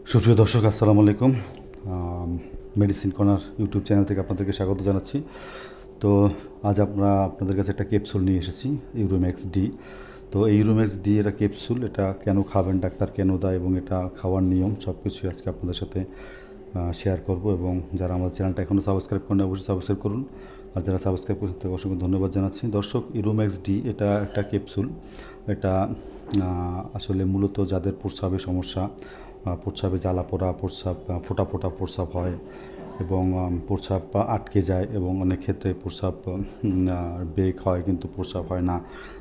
সুপ্রিয় দর্শক, আসসালামু আলাইকুম। মেডিসিন কর্নার ইউটিউব চ্যানেল থেকে আপনাদেরকে স্বাগত জানাচ্ছি। তো আজ আমরা আপনাদের কাছে একটা ক্যাপসুল নিয়ে এসেছি, ইউরোম্যাক্স ডি। তো এই ইউরোম্যাক্স ডি এটা ক্যাপসুল, এটা কেন খাবেন, ডাক্তার কেন দেয় এবং এটা খাওয়ার নিয়ম সব কিছুই আজকে আপনাদের সাথে শেয়ার করব। এবং যারা আমার চ্যানেলটা এখনও সাবস্ক্রাইব করেন অবশ্যই সাবস্ক্রাইব করুন, আর যারা সাবস্ক্রাইব করেছেন তাদেরকে অসংখ্য ধন্যবাদ জানাচ্ছি। দর্শক, ইউরোম্যাক্স ডি এটা একটা ক্যাপসুল। এটা আসলে মূলত যাদের প্রস্রাবের সমস্যা, প্রস্রাবে জ্বালা পোড়া, প্রস্রাব ফোঁটা ফোঁটা প্রস্রাব হয় এবং প্রস্রাব আটকে যায় এবং অনেক ক্ষেত্রে প্রস্রাব বেক হয় কিন্তু প্রস্রাব হয় না,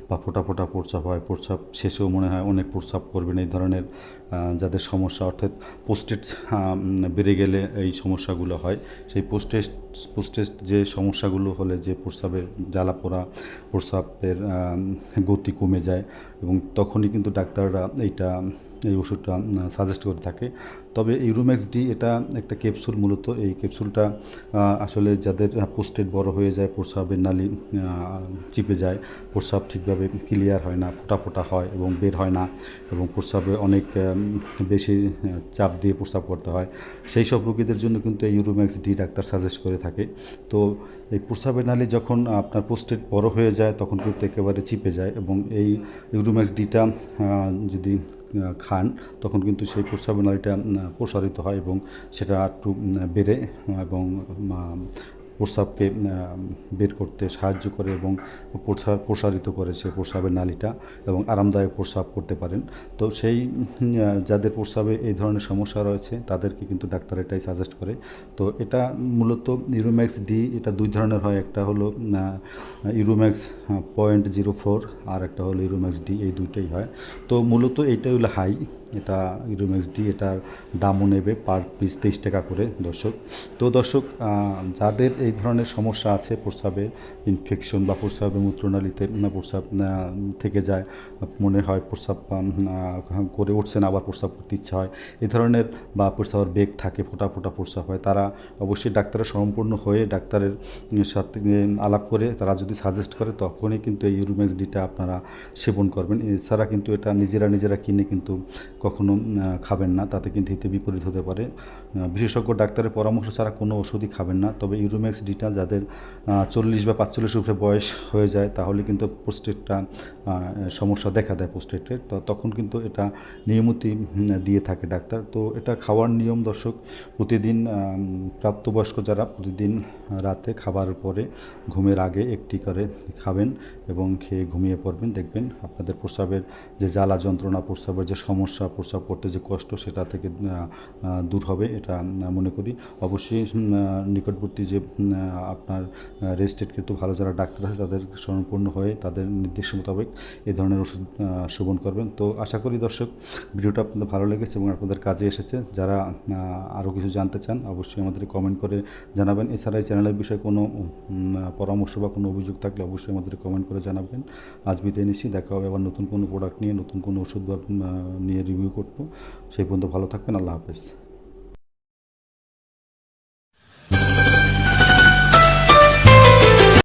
বা ফোঁটা ফোঁটা প্রস্রাব হয়, প্রস্রাব শেষেও মনে হয় অনেক প্রস্রাব করবেন, এই ধরনের যাদের সমস্যা, অর্থাৎ পোস্টেজ বেড়ে গেলে এই সমস্যাগুলো হয়। সেই পোস্টেজ যে সমস্যাগুলো হলে যে প্রস্রাবের জ্বালা পোড়া, প্রস্রাবের গতি কমে যায় এবং তখনই কিন্তু ডাক্তাররা এই ওষুধটা সাজেস্ট করে থাকে। তবে ইউরোম্যাক্স ডি এটা একটা ক্যাপসুল, মূলত এই ক্যাপসুলটা আসলে যাদের পোস্টেট বড় হয়ে যায়, প্রস্রাবের নালি চিপে যায়, প্রস্রাব ঠিকভাবে ক্লিয়ার হয় না, ফোঁটা ফোঁটা হয় এবং বের হয় না, এবং প্রস্রাবে অনেক বেশি চাপ দিয়ে প্রস্রাব করতে হয়, সেই সব রোগীদের জন্য কিন্তু এই ইউরোম্যাক্স ডি ডাক্তার সাজেস্ট করে থাকে। তো এই প্রস্রাবের নালি যখন আপনার পোস্টেট বড় হয়ে যায় তখন কিন্তু একেবারে চিপে যায়, এবং এই ইউরোম্যাক্স ডিটা যদি খান তখন কিন্তু সেই প্রস্রাবের নালীটা প্রসারিত হয় এবং সেটা একটু বেড়ে এবং প্রস্রাবকে বের করতে সাহায্য করে এবং প্রসারিত করে সে প্রস্রাবের নালীটা, এবং আরামদায়ক প্রস্রাব করতে পারেন। তো সেই যাদের প্রস্রাবে এই ধরনের সমস্যা রয়েছে তাদেরকে কিন্তু ডাক্তার এটাই সাজেস্ট করে। তো এটা মূলত ইউরোম্যাক্স ডি এটা দুই ধরনের হয়, একটা হলো ইউরোম্যাক্স 0.04 আর একটা হলো ইউরোম্যাক্স ডি, এই দুইটাই হয়। তো মূলত এইটাই হলো হাই, এটা ইউরোম্যাক্স ডি, এটার দামও নেবে পার পিস 23 টাকা করে দর্শক। তো দর্শক, যাদের এই ধরনের সমস্যা আছে, প্রস্রাবে ইনফেকশন বা প্রস্রাবে মূত্রনালীতে প্রস্রাব থেকে যায়, মনে হয় প্রস্রাব করে উঠছে না, আবার প্রস্রাব করতে ইচ্ছা হয়, এই ধরনের, বা প্রস্রাবের বেগ থাকে, ফোঁটা ফোঁটা প্রস্রাব হয়, তারা অবশ্যই ডাক্তারের সম্পূর্ণ হয়ে ডাক্তারের সাথে আলাপ করে তারা যদি সাজেস্ট করে তখনই কিন্তু এই ইউরোম্যাক্স ডিটা আপনারা সেবন করবেন। এছাড়া কিন্তু এটা নিজেরা কিনে কিন্তু কখনো খাবেন না, তাতে কিন্তু হিতে বিপরীত হতে পারে। বিশেষজ্ঞ ডাক্তারের পরামর্শ ছাড়া কোনো ওষুধই খাবেন না। তবে ইউরোম্যাক্স ডিটা যাদের 40 বা 45 উপরে বয়স হয়ে যায় তাহলে কিন্তু প্রোস্টেটটা সমস্যা দেখা দেয় প্রোস্টেটের, তো তখন কিন্তু এটা নিয়মিতই দিয়ে থাকে ডাক্তার। তো এটা খাওয়ার নিয়ম দর্শক, প্রতিদিন প্রাপ্তবয়স্ক যারা প্রতিদিন রাতে খাবারের পরে ঘুমের আগে একটি করে খাবেন এবং খেয়ে ঘুমিয়ে পড়বেন, দেখবেন আপনাদের প্রস্রাবের যে জ্বালা যন্ত্রণা, প্রস্রাবের যে সমস্যা, প্রস্রাব করতে যে কষ্ট, সেটা থেকে দূর হবে এটা মনে করি। অবশ্যই নিকটবর্তী যে আপনার রেজিস্ট্রেড ভালো যারা ডাক্তার আছে তাদের সম্পূর্ণ হয়ে তাদের নির্দেশ মোতাবেক এই ধরনের ওষুধ সেবন করবেন। তো আশা করি দর্শক ভিডিওটা আপনাদের ভালো লেগেছে এবং আপনাদের কাজে এসেছে। যারা আরও কিছু জানতে চান অবশ্যই আমাদের কমেন্ট করে জানাবেন। এছাড়া এই চ্যানেলের বিষয়ে কোনো পরামর্শ বা কোনো অভিযোগ থাকলে অবশ্যই আমাদের কমেন্ট করে জানাবেন। আজ বিদায় নিচ্ছি, দেখা হবে আবার নতুন কোনো প্রোডাক্ট নিয়ে, নতুন কোনো ওষুধ নিয়ে রিভিউ করবো। সেই পর্যন্ত ভালো থাকবেন, আল্লাহ হাফেজ।